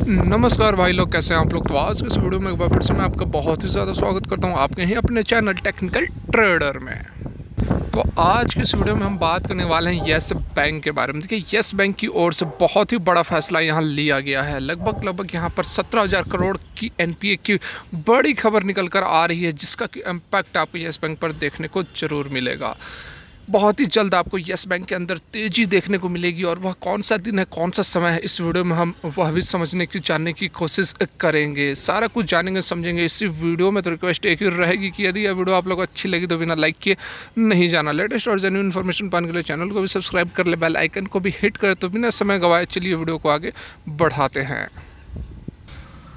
नमस्कार भाई लोग, कैसे हैं आप लोग। तो आज के इस वीडियो में एक बार फिर से मैं आपका बहुत ही ज़्यादा स्वागत करता हूं आपके ही अपने चैनल टेक्निकल ट्रेडर में। तो आज के इस वीडियो में हम बात करने वाले हैं येस बैंक के बारे में। देखिए, येस बैंक की ओर से बहुत ही बड़ा फैसला यहां लिया गया है। लगभग यहां पर 17,000 करोड़ की एनपीए की बड़ी खबर निकल कर आ रही है, जिसका कि इम्पैक्ट आपको येस बैंक पर देखने को ज़रूर मिलेगा। बहुत ही जल्द आपको येस बैंक के अंदर तेज़ी देखने को मिलेगी, और वह कौन सा दिन है, कौन सा समय है, इस वीडियो में हम वह भी समझने की जानने की कोशिश करेंगे। सारा कुछ जानेंगे समझेंगे इसी वीडियो में। तो रिक्वेस्ट एक ही रहेगी कि यदि यह वीडियो आप लोग को अच्छी लगी तो बिना लाइक किए नहीं जाना। लेटेस्ट और जेन्युइन इन्फॉर्मेशन पाने के लिए चैनल को भी सब्सक्राइब कर ले, बेल आइकन को भी हिट करें। तो बिना समय गवाए चलिए वीडियो को आगे बढ़ाते हैं।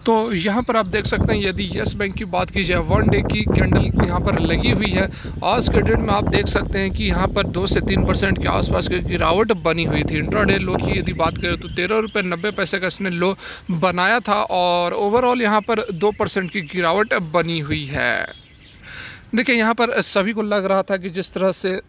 तो यहाँ पर आप देख सकते हैं, यदि येस बैंक की बात की जाए, 1 डे की कैंडल यहाँ पर लगी हुई है। आज के डेट में आप देख सकते हैं कि यहाँ पर 2 से 3% के आसपास की गिरावट बनी हुई थी। इंट्राडे लो की यदि बात करें तो 13 रुपये 90 पैसे का इसने लो बनाया था, और ओवरऑल यहाँ पर 2% की गिरावट बनी हुई है। देखिए, यहाँ पर सभी को लग रहा था कि जिस तरह से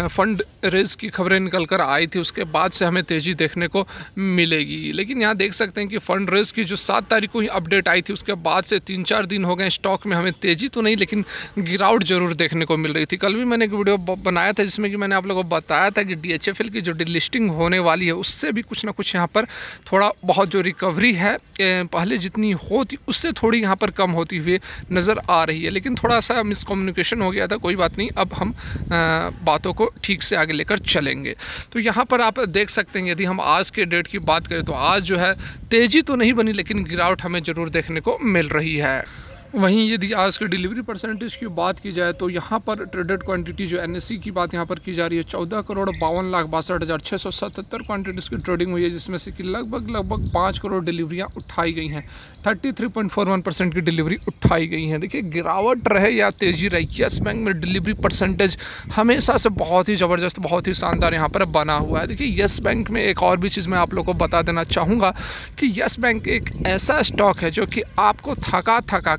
फंड रेज की खबरें निकल कर आई थी, उसके बाद से हमें तेज़ी देखने को मिलेगी। लेकिन यहाँ देख सकते हैं कि फंड रेज की जो 7 तारीख को ही अपडेट आई थी, उसके बाद से 3-4 दिन हो गए स्टॉक में हमें तेज़ी तो नहीं, लेकिन गिरावट जरूर देखने को मिल रही थी। कल भी मैंने एक वीडियो बनाया था जिसमें कि मैंने आप लोगों को बताया था कि DHFL की जो डिलिस्टिंग होने वाली है, उससे भी कुछ ना कुछ यहाँ पर थोड़ा बहुत जो रिकवरी है पहले जितनी होती उससे थोड़ी यहाँ पर कम होती हुई नज़र आ रही है। लेकिन थोड़ा सा मिसकम्युनिकेशन हो गया था, कोई बात नहीं, अब हम बातों को ठीक से आगे लेकर चलेंगे। तो यहाँ पर आप देख सकते हैं, यदि हम आज के डेट की बात करें तो आज जो है तेज़ी तो नहीं बनी, लेकिन गिरावट हमें ज़रूर देखने को मिल रही है। वहीं यदि आज की डिलीवरी परसेंटेज की बात की जाए तो यहाँ पर ट्रेडेड क्वांटिटी जो NSE की बात यहाँ पर की जा रही है, 14,52,62,677 क्वांटिटीज़ की ट्रेडिंग हुई है, जिसमें से कि लगभग 5 करोड़ डिलीवरियाँ उठाई गई हैं। 33.41% की डिलीवरी उठाई गई हैं। देखिए, गिरावट रहे या तेज़ी रही, येस बैंक में डिलीवरी परसेंटेज हमेशा से बहुत ही ज़बरदस्त, बहुत ही शानदार यहाँ पर बना हुआ है। देखिए, येस बैंक में एक और भी चीज़ मैं आप लोग को बता देना चाहूँगा कि येस बैंक एक ऐसा स्टॉक है जो कि आपको थका थका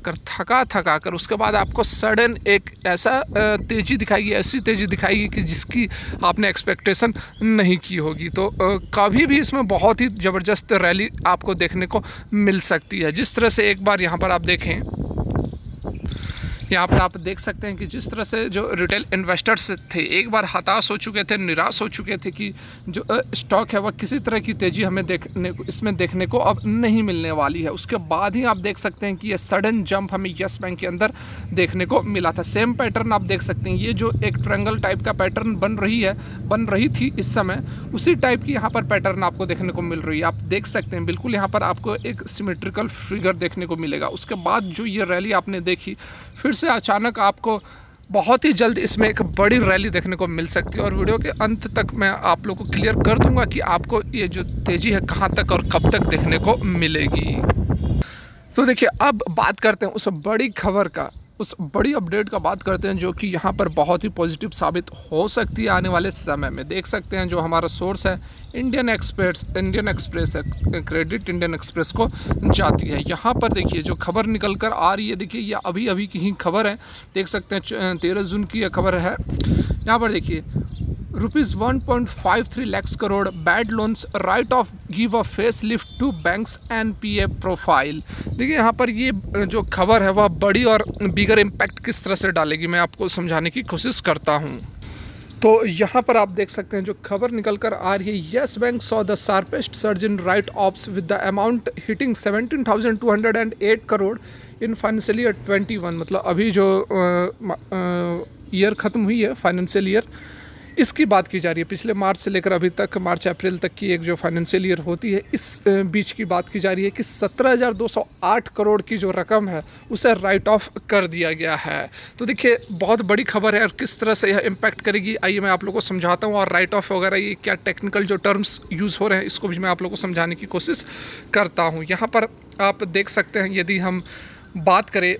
कर उसके बाद आपको सडन एक ऐसा तेज़ी दिखाएगी, ऐसी तेज़ी दिखाएगी कि जिसकी आपने एक्सपेक्टेशन नहीं की होगी। तो कभी भी इसमें बहुत ही ज़बरदस्त रैली आपको देखने को मिल सकती है। जिस तरह से एक बार यहाँ पर आप देखें, यहाँ पर आप देख सकते हैं कि जिस तरह से जो रिटेल इन्वेस्टर्स थे एक बार हताश हो चुके थे, निराश हो चुके थे कि जो स्टॉक है वह किसी तरह की तेज़ी हमें इसमें देखने को अब नहीं मिलने वाली है। उसके बाद ही आप देख सकते हैं कि ये सडन जंप हमें येस बैंक के अंदर देखने को मिला था। सेम पैटर्न आप देख सकते हैं, ये जो एक ट्रायंगल टाइप का पैटर्न बन रही थी इस समय, उसी टाइप की यहाँ पर पैटर्न आपको देखने को मिल रही है। आप देख सकते हैं बिल्कुल यहाँ पर आपको एक सिमेट्रिकल फिगर देखने को मिलेगा। उसके बाद जो ये रैली आपने देखी, फिर से अचानक आपको बहुत ही जल्द इसमें एक बड़ी रैली देखने को मिल सकती है। और वीडियो के अंत तक मैं आप लोगों को क्लियर कर दूंगा कि आपको ये जो तेज़ी है कहाँ तक और कब तक देखने को मिलेगी। तो देखिए, अब बात करते हैं उस बड़ी खबर का, उस बड़ी अपडेट का बात करते हैं, जो कि यहाँ पर बहुत ही पॉजिटिव साबित हो सकती है आने वाले समय में। देख सकते हैं जो हमारा सोर्स है इंडियन एक्सप्रेस है, क्रेडिट इंडियन एक्सप्रेस को जाती है। यहाँ पर देखिए जो खबर निकल कर आ रही है, देखिए ये अभी की ही खबर है। देख सकते हैं 13 जून की यह खबर है। यहाँ पर देखिए, ₹1.53 lakh crore bad loans write off give a face lift to banks NPA profile. देखिए, यहाँ पर ये जो खबर है वह बड़ी और बिगर इम्पैक्ट किस तरह से डालेगी, मैं आपको समझाने की कोशिश करता हूँ। तो यहाँ पर आप देख सकते हैं जो खबर निकल कर आ रही है, Yes Bank saw the sharpest surge in write offs with the amount hitting 17,208 crore in financial year 21। मतलब अभी जो ईयर ख़त्म हुई है, फाइनेंशियल ईयर, इसकी बात की जा रही है। पिछले मार्च से लेकर अभी तक मार्च अप्रैल तक की एक जो फाइनेंशियल ईयर होती है, इस बीच की बात की जा रही है कि 17,208 करोड़ की जो रकम है उसे राइट ऑफ कर दिया गया है। तो देखिए, बहुत बड़ी खबर है, और किस तरह से यह इम्पैक्ट करेगी आइए मैं आप लोगों को समझाता हूँ। और राइट ऑफ वगैरह ये क्या टेक्निकल जो टर्म्स यूज़ हो रहे हैं, इसको भी मैं आप लोगों को समझाने की कोशिश करता हूँ। यहाँ पर आप देख सकते हैं, यदि हम बात करें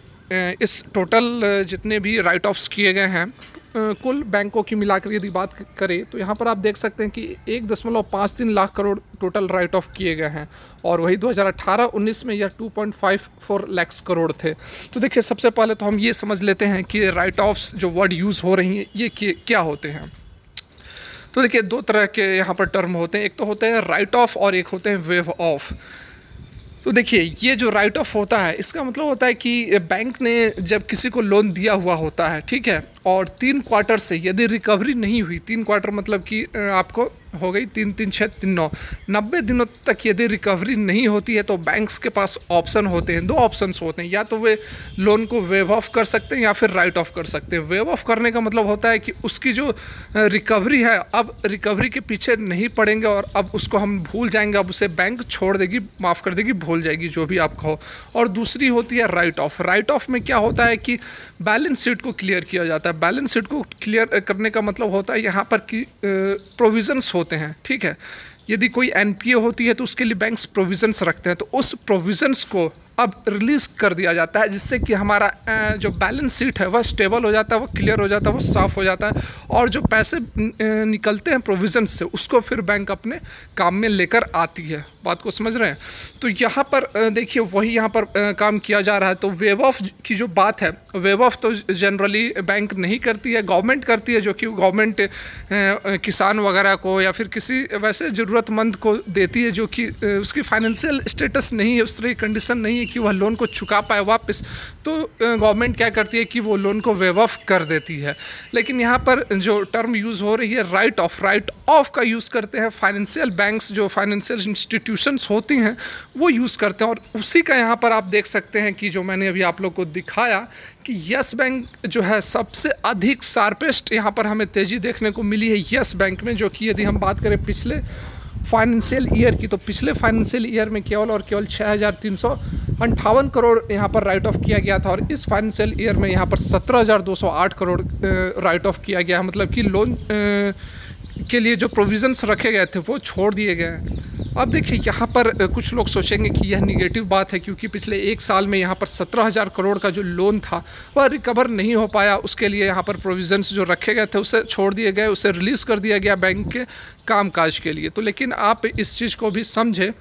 इस टोटल जितने भी राइट ऑफ्स किए गए हैं कुल बैंकों की मिलाकर यदि बात करें, तो यहाँ पर आप देख सकते हैं कि 1.53 lakh crore total right of किए गए हैं, और वही 2018-19 में यह 2.54 लाख करोड़ थे। तो देखिए, सबसे पहले तो हम ये समझ लेते हैं कि राइट ऑफ्स जो वर्ड यूज़ हो रही हैं ये क्या होते हैं। तो देखिए, दो तरह के यहाँ पर टर्म होते हैं, एक तो होते हैं राइट ऑफ और एक होते हैं वेव ऑफ। तो देखिए, ये जो राइट ऑफ होता है इसका मतलब होता है कि बैंक ने जब किसी को लोन दिया हुआ होता है, ठीक है, और 3 क्वार्टर से यदि रिकवरी नहीं हुई, 3 क्वार्टर मतलब कि आपको हो गई 3 3 6 3 9 90 दिनों तक यदि रिकवरी नहीं होती है तो बैंक्स के पास ऑप्शन होते हैं, 2 ऑप्शंस होते हैं। या तो वे लोन को वेव ऑफ कर सकते हैं या फिर राइट ऑफ कर सकते हैं। वेव ऑफ करने का मतलब होता है कि उसकी जो रिकवरी है, अब रिकवरी के पीछे नहीं पड़ेंगे और अब उसको हम भूल जाएंगे, अब उसे बैंक छोड़ देगी, माफ़ कर देगी, भूल जाएगी, जो भी आप कहो। और दूसरी होती है राइट ऑफ। राइट ऑफ में क्या होता है कि बैलेंस शीट को क्लियर किया जाता है। बैलेंस शीट को क्लियर करने का मतलब होता है यहाँ पर कि प्रोविजंस होते हैं, ठीक है। यदि कोई एनपीए होती है तो उसके लिए बैंक्स प्रोविजंस रखते हैं, तो उस प्रोविजंस को अब रिलीज़ कर दिया जाता है, जिससे कि हमारा जो बैलेंस शीट है वह स्टेबल हो जाता है, वो क्लियर हो जाता है, वो साफ़ हो जाता है। और जो पैसे निकलते हैं प्रोविजंस से, उसको फिर बैंक अपने काम में लेकर आती है। बात को समझ रहे हैं? तो यहाँ पर देखिए, वही यहाँ पर काम किया जा रहा है। तो वेव ऑफ की जो बात है, वेव ऑफ तो जनरली बैंक नहीं करती है, गवर्नमेंट करती है, जो कि गवर्नमेंट किसान वगैरह को या फिर किसी वैसे ज़रूरतमंद को देती है जो कि उसकी फाइनेंशियल स्टेटस नहीं है, उस तरह की कंडीशन नहीं है कि वह लोन को चुका पाए वापस। तो गवर्नमेंट क्या करती है कि वो लोन को वेव ऑफ कर देती है। लेकिन यहाँ पर जो टर्म यूज़ हो रही है राइट ऑफ का यूज़ करते हैं फाइनेंशियल बैंक्स, जो फाइनेंशियल इंस्टीट्यूशंस होती हैं वो यूज़ करते हैं। और उसी का यहाँ पर आप देख सकते हैं कि जो मैंने अभी आप लोग को दिखाया कि यस बैंक जो है सबसे अधिक शार्पेस्ट यहाँ पर हमें तेज़ी देखने को मिली है यस बैंक में। जो कि यदि हम बात करें पिछले फाइनेंशियल ईयर की, तो पिछले फाइनेंशियल ईयर में केवल और केवल 6,358 करोड़ यहाँ पर राइट ऑफ किया गया था, और इस फाइनेंशियल ईयर में यहाँ पर 17,208 करोड़ राइट ऑफ किया गया है। मतलब कि लोन के लिए जो प्रोविजंस रखे गए थे वो छोड़ दिए गए हैं। अब देखिए, यहाँ पर कुछ लोग सोचेंगे कि यह निगेटिव बात है, क्योंकि पिछले 1 साल में यहाँ पर 17,000 करोड़ का जो लोन था वह रिकवर नहीं हो पाया। उसके लिए यहाँ पर प्रोविजंस जो रखे गए थे उसे छोड़ दिए गए, उसे रिलीज़ कर दिया गया बैंक के कामकाज के लिए। तो लेकिन आप इस चीज़ को भी समझे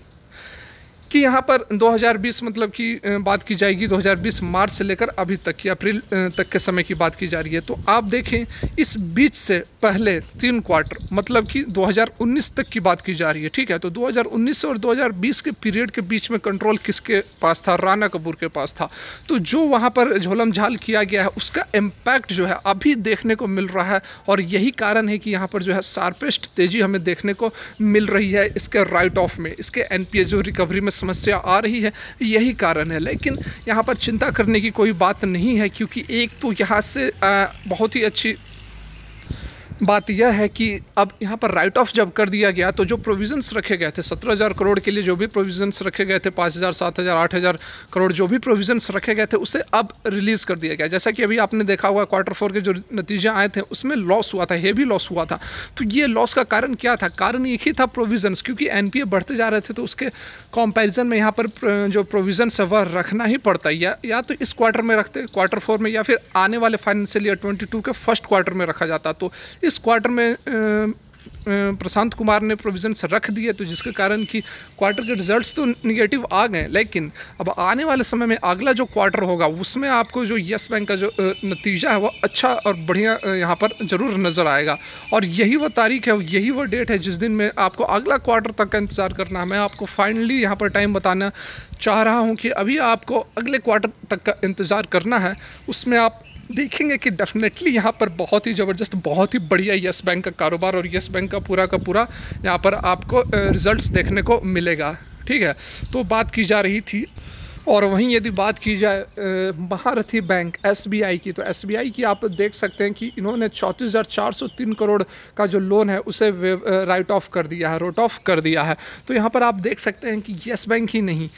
कि यहाँ पर 2020 मतलब कि बात की जाएगी 2020 मार्च से लेकर अभी तक की अप्रैल तक के समय की बात की जा रही है। तो आप देखें, इस बीच से पहले 3 क्वार्टर मतलब कि 2019 तक की बात की जा रही है, ठीक है। तो 2019 और 2020 के पीरियड के बीच में कंट्रोल किसके पास था? राणा कपूर के पास था। तो जो वहाँ पर झोलम झाल किया गया है उसका इम्पैक्ट जो है अभी देखने को मिल रहा है, और यही कारण है कि यहाँ पर जो है शार्पेस्ट तेज़ी हमें देखने को मिल रही है इसके राइट ऑफ में, इसके एनपीए जो रिकवरी में समस्या आ रही है, यही कारण है। लेकिन यहाँ पर चिंता करने की कोई बात नहीं है, क्योंकि एक तो यहाँ से बहुत ही अच्छी बात यह है कि अब यहाँ पर राइट ऑफ जब कर दिया गया तो जो प्रोविजंस रखे गए थे 17,000 करोड़ के लिए, जो भी प्रोविजंस रखे गए थे 5,000, 7,000, 8,000 करोड़ जो भी प्रोविजंस रखे गए थे उसे अब रिलीज़ कर दिया गया। जैसा कि अभी आपने देखा हुआ Q4 के जो नतीजे आए थे उसमें लॉस हुआ था, हेवी लॉस हुआ था। तो ये लॉस का कारण क्या था? कारण एक ही था, प्रोविजंस। क्योंकि एनपीए बढ़ते जा रहे थे तो उसके कंपैरिजन में यहाँ पर जो प्रोविजंस है वह रखना ही पड़ता है। या तो इस क्वार्टर में रखते Q4 में, या फिर आने वाले फाइनेंशियल ईयर 22 के फर्स्ट क्वार्टर में रखा जाता। तो इस क्वार्टर में प्रशांत कुमार ने प्रोविजंस रख दिए, तो जिसके कारण कि क्वार्टर के रिजल्ट्स तो निगेटिव आ गए। लेकिन अब आने वाले समय में अगला जो क्वार्टर होगा उसमें आपको जो यस बैंक का जो नतीजा है वो अच्छा और बढ़िया यहाँ पर ज़रूर नज़र आएगा। और यही वो तारीख है, यही वो डेट है जिस दिन में आपको अगला क्वार्टर तक का इंतज़ार करना है। मैं आपको फाइनली यहाँ पर टाइम बताना चाह रहा हूँ कि अभी आपको अगले क्वार्टर तक का इंतज़ार करना है। उसमें आप देखेंगे कि डेफिनेटली यहाँ पर बहुत ही ज़बरदस्त, बहुत ही बढ़िया यस बैंक का कारोबार और यस बैंक का पूरा यहाँ पर आपको रिजल्ट्स देखने को मिलेगा, ठीक है। तो बात की जा रही थी, और वहीं यदि बात की जाए महारथी बैंक SBI की, तो SBI की आप देख सकते हैं कि इन्होंने 34,403 करोड़ का जो लोन है उसे राइट ऑफ कर दिया है, रोट ऑफ कर दिया है। तो यहाँ पर आप देख सकते हैं कि यस बैंक ही नहीं,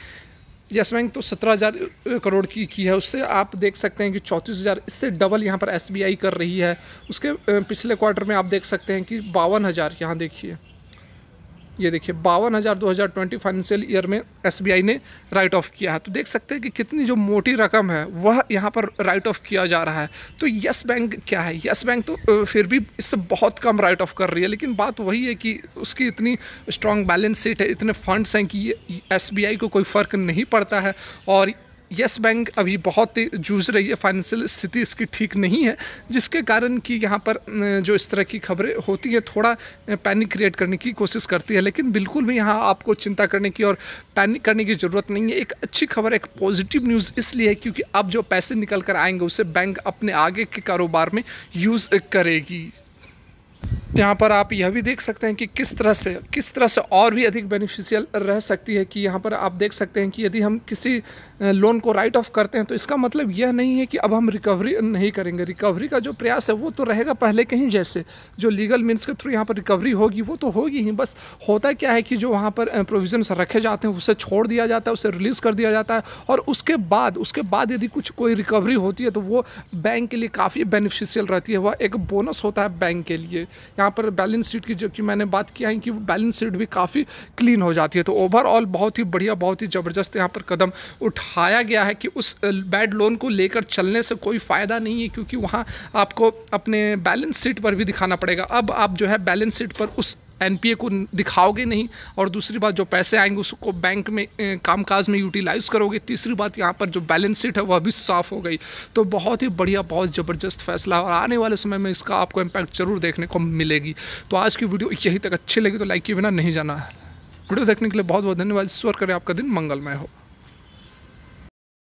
यस बैंक तो 17,000 करोड़ की है, उससे आप देख सकते हैं कि 34,000, इससे डबल यहाँ पर SBI कर रही है। उसके पिछले क्वार्टर में आप देख सकते हैं कि 52,000, यहाँ देखिए, ये देखिए 52,000 2020 फाइनेंशियल ईयर में SBI ने राइट ऑफ किया है। तो देख सकते हैं कि कितनी जो मोटी रकम है वह यहाँ पर राइट ऑफ किया जा रहा है। तो यस बैंक क्या है? यस बैंक तो फिर भी इससे बहुत कम राइट ऑफ कर रही है, लेकिन बात वही है कि उसकी इतनी स्ट्रॉन्ग बैलेंस शीट है, इतने फंड्स हैं कि SBI को कोई फ़र्क नहीं पड़ता है। और येस बैंक अभी बहुत ही जूझ रही है, फाइनेंशियल स्थिति इसकी ठीक नहीं है, जिसके कारण कि यहाँ पर जो इस तरह की खबरें होती है थोड़ा पैनिक क्रिएट करने की कोशिश करती है। लेकिन बिल्कुल भी यहाँ आपको चिंता करने की और पैनिक करने की ज़रूरत नहीं है। एक अच्छी खबर, एक पॉजिटिव न्यूज़ इसलिए है क्योंकि अब जो पैसे निकल कर आएंगे उसे बैंक अपने आगे के कारोबार में यूज़ करेगी। यहाँ पर आप यह भी देख सकते हैं कि किस तरह से और भी अधिक बेनिफिशियल रह सकती है कि यहाँ पर आप देख सकते हैं कि यदि हम किसी लोन को राइट ऑफ करते हैं तो इसका मतलब यह नहीं है कि अब हम रिकवरी नहीं करेंगे। रिकवरी का जो प्रयास है वो तो रहेगा पहले कहीं, जैसे जो लीगल मीन्स के थ्रू यहाँ पर रिकवरी होगी वो तो होगी ही। बस होता क्या है कि जो वहाँ पर प्रोविजंस रखे जाते हैं उसे छोड़ दिया जाता है, उसे रिलीज़ कर दिया जाता है, और उसके बाद यदि कोई रिकवरी होती है तो वो बैंक के लिए काफ़ी बेनिफिशियल रहती है। वह एक बोनस होता है बैंक के लिए। यहाँ पर बैलेंस शीट की जो कि मैंने बात किया है कि बैलेंस शीट भी काफ़ी क्लीन हो जाती है। तो ओवरऑल बहुत ही बढ़िया, बहुत ही ज़बरदस्त यहाँ पर कदम उठाया गया है कि उस बैड लोन को लेकर चलने से कोई फ़ायदा नहीं है, क्योंकि वहाँ आपको अपने बैलेंस शीट पर भी दिखाना पड़ेगा। अब आप जो है बैलेंस शीट पर उस एनपीए को दिखाओगे नहीं, और दूसरी बात जो पैसे आएंगे उसको बैंक में कामकाज में यूटिलाइज़ करोगे। तीसरी बात यहाँ पर जो बैलेंस शीट है वह भी साफ़ हो गई। तो बहुत ही बढ़िया, बहुत ज़बरदस्त फैसला, और आने वाले समय में इसका आपको इम्पैक्ट जरूर देखने को मिलेगी। तो आज की वीडियो यहीं तक। अच्छी लगी तो लाइक किए बिना नहीं जाना है। वीडियो देखने के लिए बहुत बहुत धन्यवाद। ईश्वर करे आपका दिन मंगलमय हो।